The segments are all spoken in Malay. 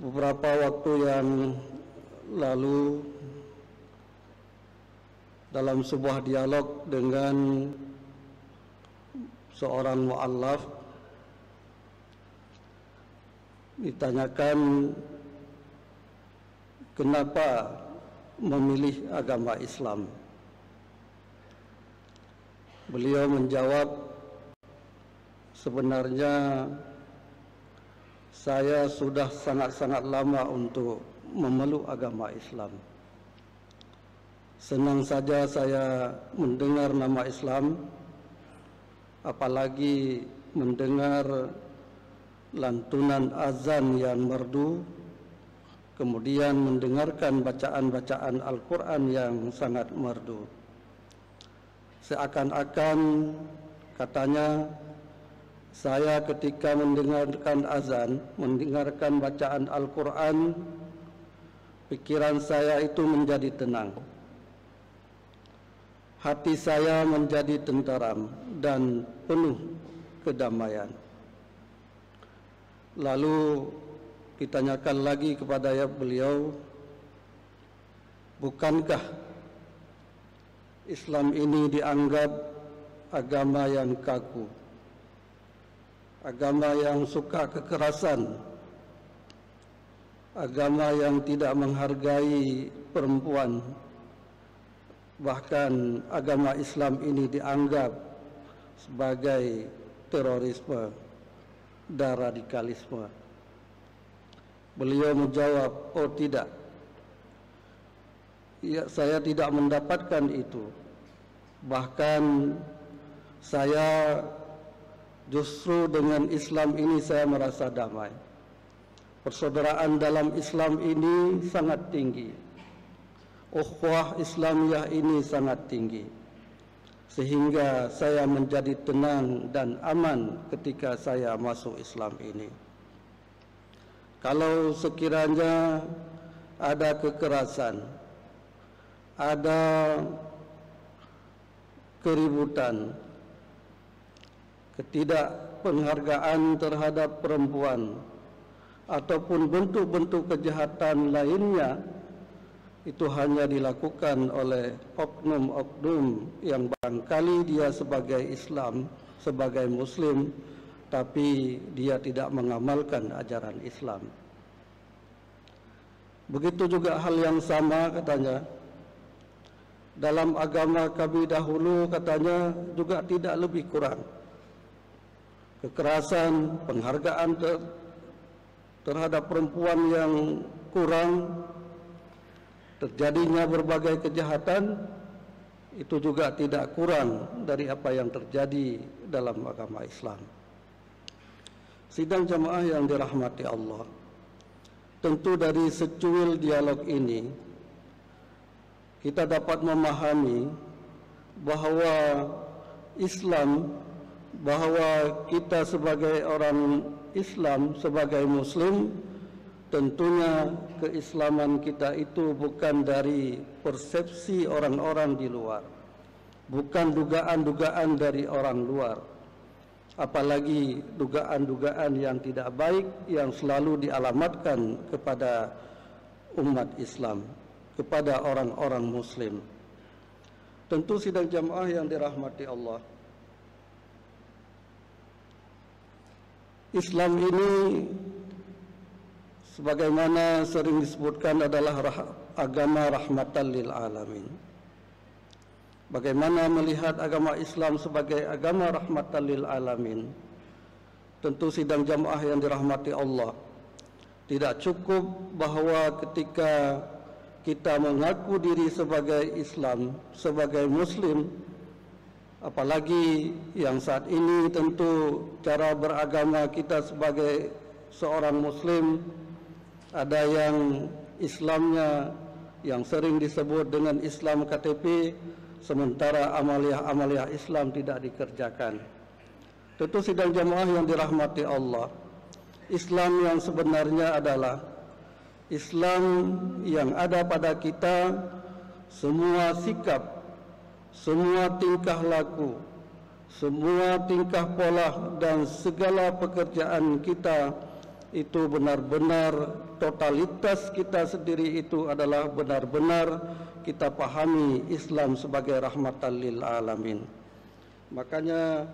Beberapa waktu yang lalu dalam sebuah dialog dengan seorang mu'allaf ditanyakan kenapa memilih agama Islam. Beliau menjawab, sebenarnya saya sudah sangat-sangat lama untuk memeluk agama Islam. Senang saja saya mendengar nama Islam, apalagi mendengar lantunan azan yang merdu, kemudian mendengarkan bacaan-bacaan Al-Quran yang sangat merdu. Seakan-akan katanya, saya ketika mendengarkan azan, mendengarkan bacaan Al-Quran, pikiran saya itu menjadi tenang. Hati saya menjadi tenteram dan penuh kedamaian. Lalu ditanyakan lagi kepada beliau, bukankah Islam ini dianggap agama yang kaku, agama yang suka kekerasan, agama yang tidak menghargai perempuan, bahkan agama Islam ini dianggap sebagai terorisme dan radikalisme. Beliau menjawab, oh tidak, ya, saya tidak mendapatkan itu. Bahkan saya justru dengan Islam ini saya merasa damai. Persaudaraan dalam Islam ini sangat tinggi. Ukhuwah Islamiyah ini sangat tinggi. Sehingga saya menjadi tenang dan aman ketika saya masuk Islam ini. Kalau sekiranya ada kekerasan, ada keributan, ketidakpenghargaan terhadap perempuan, ataupun bentuk-bentuk kejahatan lainnya, itu hanya dilakukan oleh oknum-oknum yang barangkali dia sebagai Islam, sebagai Muslim, tapi dia tidak mengamalkan ajaran Islam. Begitu juga hal yang sama katanya, dalam agama kami dahulu katanya juga tidak lebih kurang. Kekerasan, penghargaan terhadap perempuan yang kurang, terjadinya berbagai kejahatan, itu juga tidak kurang dari apa yang terjadi dalam agama Islam. Sidang jamaah yang dirahmati Allah, tentu dari secuil dialog ini kita dapat memahami bahwa Islam, bahwa kita sebagai orang Islam, sebagai Muslim, tentunya keislaman kita itu bukan dari persepsi orang-orang di luar, bukan dugaan-dugaan dari orang luar, apalagi dugaan-dugaan yang tidak baik yang selalu dialamatkan kepada umat Islam, kepada orang-orang Muslim. Tentu sidang jamaah yang dirahmati Allah, Islam ini sebagaimana sering disebutkan adalah agama rahmatan lil alamin. Bagaimana melihat agama Islam sebagai agama rahmatan lil alamin? Tentu sidang jamaah yang dirahmati Allah, tidak cukup bahwa ketika kita mengaku diri sebagai Islam, sebagai Muslim, apalagi yang saat ini tentu cara beragama kita sebagai seorang Muslim, ada yang Islamnya yang sering disebut dengan Islam KTP, sementara amaliah-amaliah Islam tidak dikerjakan. Tentu sidang jamaah yang dirahmati Allah, Islam yang sebenarnya adalah Islam yang ada pada kita, semua sikap, semua tingkah laku, semua tingkah pola dan segala pekerjaan kita itu benar-benar totalitas kita sendiri itu adalah benar-benar kita pahami Islam sebagai rahmatan lil alamin. Makanya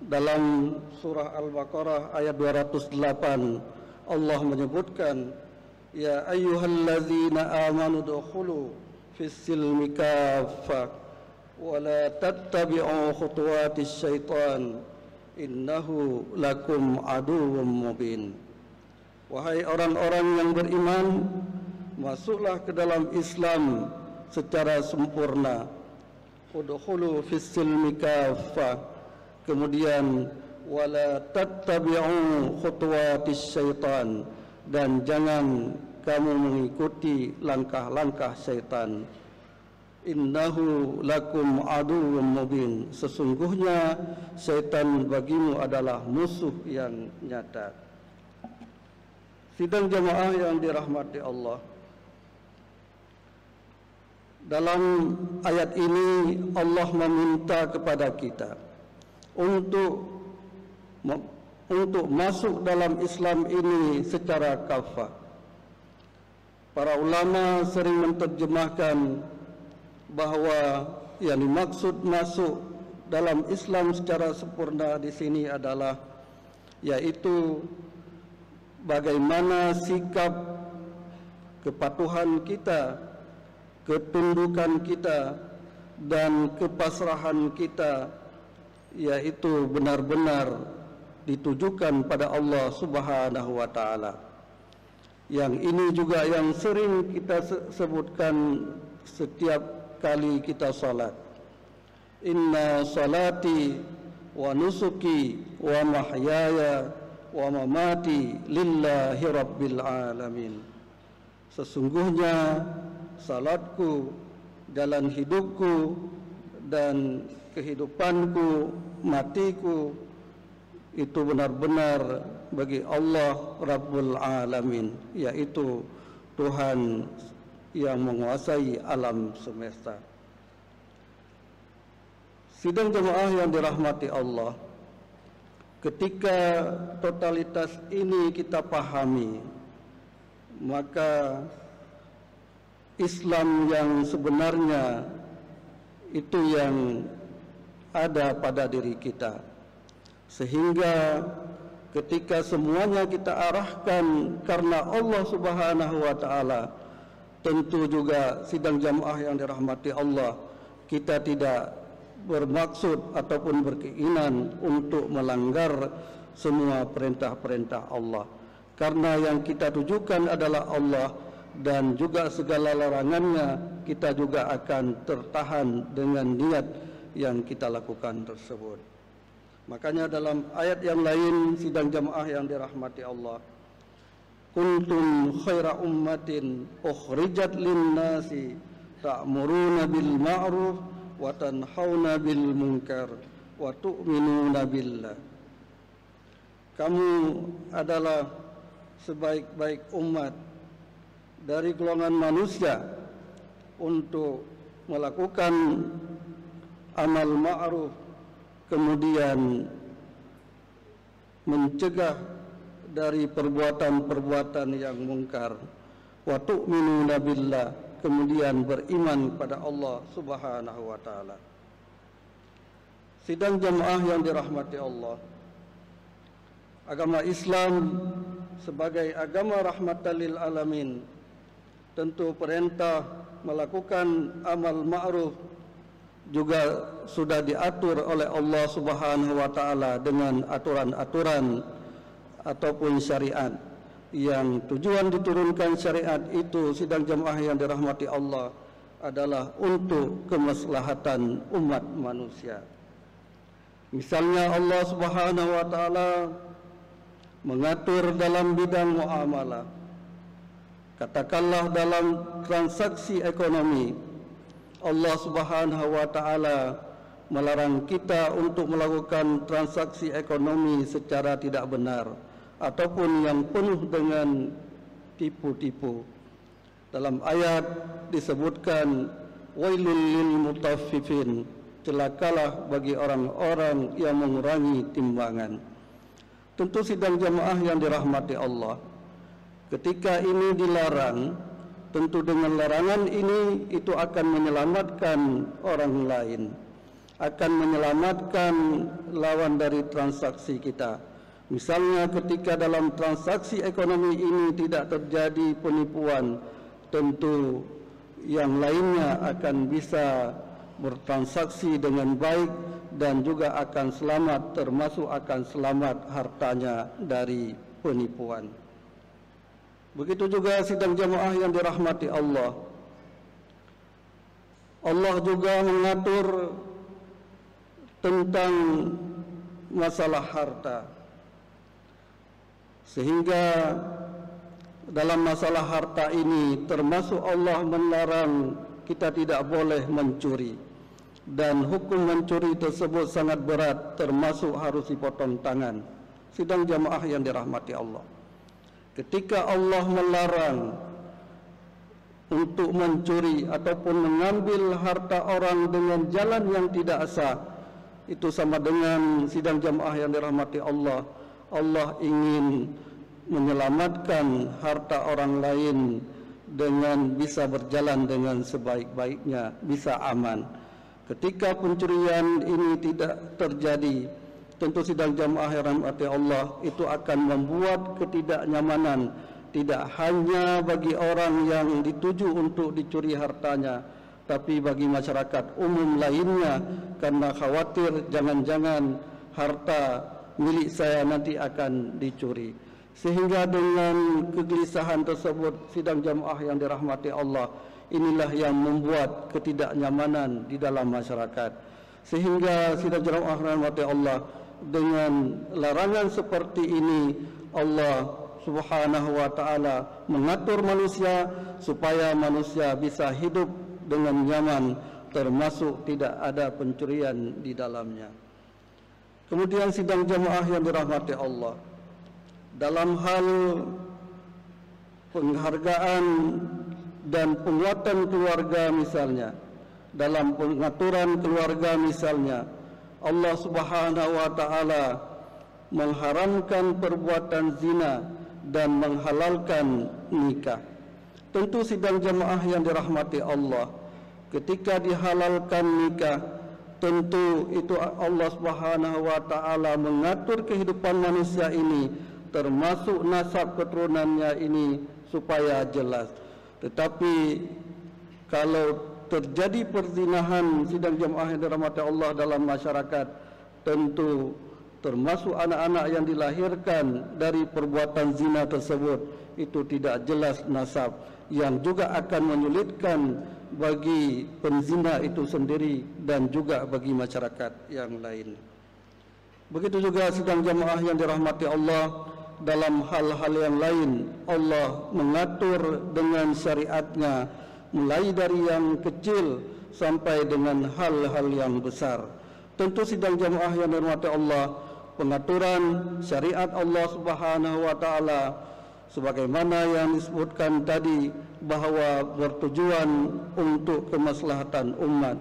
dalam surah Al-Baqarah ayat 208 Allah menyebutkan, ya ayyuhallazina amanu dukhulu fis silmi kaffah wa la tattabi'u khutuwatis syaitan innahu lakum aduwwum mubin. Wahai orang-orang yang beriman, masuklah ke dalam Islam secara sempurna. Udkhulu fis silmi kaffah, kemudian wala tattabi'u khutuwatis syaitan, dan jangan kamu mengikuti langkah-langkah syaitan. Innahu lakum aduwwum mubin, sesungguhnya syaitan bagimu adalah musuh yang nyata. Sidang jamaah yang dirahmati Allah, dalam ayat ini Allah meminta kepada kita untuk masuk dalam Islam ini secara kafah. Para ulama sering menerjemahkan bahwa yang dimaksud masuk dalam Islam secara sempurna di sini adalah yaitu bagaimana sikap kepatuhan kita, ketundukan kita, dan kepasrahan kita, yaitu benar-benar ditujukan pada Allah Subhanahu wa Ta'ala. Yang ini juga yang sering kita sebutkan setiap kali kita salat. Inna salati wa nusuki wa mahyaya wa mamati lillahi rabbil alamin. Sesungguhnya salatku, jalan hidupku, dan kehidupanku, matiku itu benar-benar bagi Allah Rabbul Alamin, yaitu Tuhan yang menguasai alam semesta. Sidang jemaah yang dirahmati Allah, ketika totalitas ini kita pahami, maka Islam yang sebenarnya itu yang ada pada diri kita. Sehingga ketika semuanya kita arahkan karena Allah Subhanahu wa Ta'ala, tentu juga sidang jamaah yang dirahmati Allah, kita tidak bermaksud ataupun berkeinginan untuk melanggar semua perintah-perintah Allah. Karena yang kita tujukan adalah Allah, dan juga segala larangannya kita juga akan tertahan dengan niat yang kita lakukan tersebut. Makanya dalam ayat yang lain, sidang jamaah yang dirahmati Allah, kuntum khaira ummatin ukhrijat linnasi ta'muruna bil ma'ruf wa tanhauna bil munkar wa tu'minuna billah. Kamu adalah sebaik-baik umat dari golongan manusia untuk melakukan amal ma'ruf, kemudian mencegah dari perbuatan-perbuatan yang mungkar, wa tu'minuna billah, kemudian beriman pada Allah Subhanahu wa Ta'ala. Sidang jamaah yang dirahmati Allah, agama Islam sebagai agama rahmatan lil alamin tentu perintah melakukan amal ma'ruf juga sudah diatur oleh Allah Subhanahu wa Ta'ala dengan aturan-aturan ataupun syariat. Yang tujuan diturunkan syariat itu, sidang jamaah yang dirahmati Allah, adalah untuk kemaslahatan umat manusia. Misalnya Allah Subhanahu wa Ta'ala mengatur dalam bidang muamalah, katakanlah dalam transaksi ekonomi, Allah Subhanahu wa Ta'ala melarang kita untuk melakukan transaksi ekonomi secara tidak benar ataupun yang penuh dengan tipu-tipu. Dalam ayat disebutkan wailul lil mutaffifin, celakalah bagi orang-orang yang mengurangi timbangan. Tentu sidang jamaah yang dirahmati Allah, ketika ini dilarang, tentu dengan larangan ini itu akan menyelamatkan orang lain, akan menyelamatkan lawan dari transaksi kita. Misalnya ketika dalam transaksi ekonomi ini tidak terjadi penipuan, tentu yang lainnya akan bisa bertransaksi dengan baik dan juga akan selamat, termasuk akan selamat hartanya dari penipuan. Begitu juga sidang jamaah yang dirahmati Allah. Allah juga mengatur tentang masalah harta, sehingga dalam masalah harta ini termasuk Allah melarang kita tidak boleh mencuri, dan hukum mencuri tersebut sangat berat, termasuk harus dipotong tangan. Sidang jamaah yang dirahmati Allah, ketika Allah melarang untuk mencuri ataupun mengambil harta orang dengan jalan yang tidak sah, itu sama dengan sidang jamaah yang dirahmati Allah. Allah ingin menyelamatkan harta orang lain dengan bisa berjalan dengan sebaik-baiknya, bisa aman. Ketika pencurian ini tidak terjadi, tentu sidang jamaah yang dirahmati Allah itu akan membuat ketidaknyamanan, tidak hanya bagi orang yang dituju untuk dicuri hartanya, tapi bagi masyarakat umum lainnya, karena khawatir jangan-jangan harta milik saya nanti akan dicuri. Sehingga dengan kegelisahan tersebut, sidang jamaah yang dirahmati Allah, inilah yang membuat ketidaknyamanan di dalam masyarakat. Sehingga sidang jamaah yang dirahmati Allah, dengan larangan seperti ini, Allah Subhanahu wa ta'ala mengatur manusia supaya manusia bisa hidup dengan nyaman, termasuk tidak ada pencurian di dalamnya. Kemudian sidang jamaah yang dirahmati Allah, dalam hal penghargaan dan penguatan keluarga misalnya, dalam pengaturan keluarga misalnya, Allah Subhanahu wa ta'ala mengharamkan perbuatan zina dan menghalalkan nikah. Tentu sidang jamaah yang dirahmati Allah, ketika dihalalkan nikah, tentu itu Allah Subhanahu wa ta'ala mengatur kehidupan manusia ini, termasuk nasab keturunannya ini supaya jelas. Tetapi kalau terjadi perzinahan, sidang jamaah yang dirahmati Allah, dalam masyarakat, tentu termasuk anak-anak yang dilahirkan dari perbuatan zina tersebut, itu tidak jelas nasab, yang juga akan menyulitkan bagi penzina itu sendiri dan juga bagi masyarakat yang lain. Begitu juga sidang jamaah yang dirahmati Allah, dalam hal-hal yang lain Allah mengatur dengan syariatnya, mulai dari yang kecil sampai dengan hal-hal yang besar. Tentu sidang jamaah yang dirahmati Allah, pengaturan syariat Allah Subhanahu wa ta'ala sebagaimana yang disebutkan tadi, bahwa bertujuan untuk kemaslahatan umat.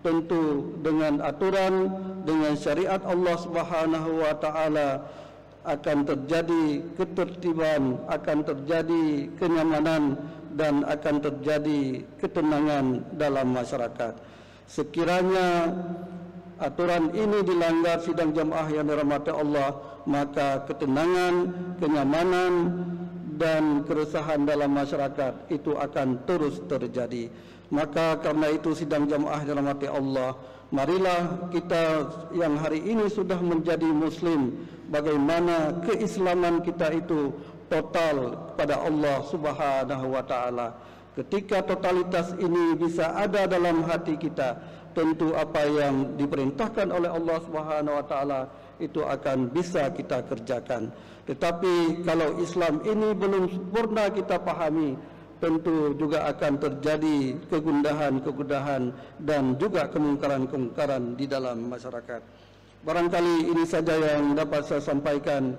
Tentu dengan aturan, dengan syariat Allah Subhanahu wa ta'ala akan terjadi ketertiban, akan terjadi kenyamanan, dan akan terjadi ketenangan dalam masyarakat. Sekiranya aturan ini dilanggar, sidang jamaah yang dirahmati Allah, maka ketenangan, kenyamanan, dan keresahan dalam masyarakat itu akan terus terjadi. Maka karena itu sidang jamaah yang dirahmati Allah, marilah kita yang hari ini sudah menjadi muslim, bagaimana keislaman kita itu total pada Allah Subhanahu wa ta'ala. Ketika totalitas ini bisa ada dalam hati kita, tentu apa yang diperintahkan oleh Allah Subhanahu wa ta'ala itu akan bisa kita kerjakan. Tetapi kalau Islam ini belum sempurna kita pahami, tentu juga akan terjadi kegundahan-kegundahan dan juga kemungkaran-kemungkaran di dalam masyarakat. Barangkali ini saja yang dapat saya sampaikan.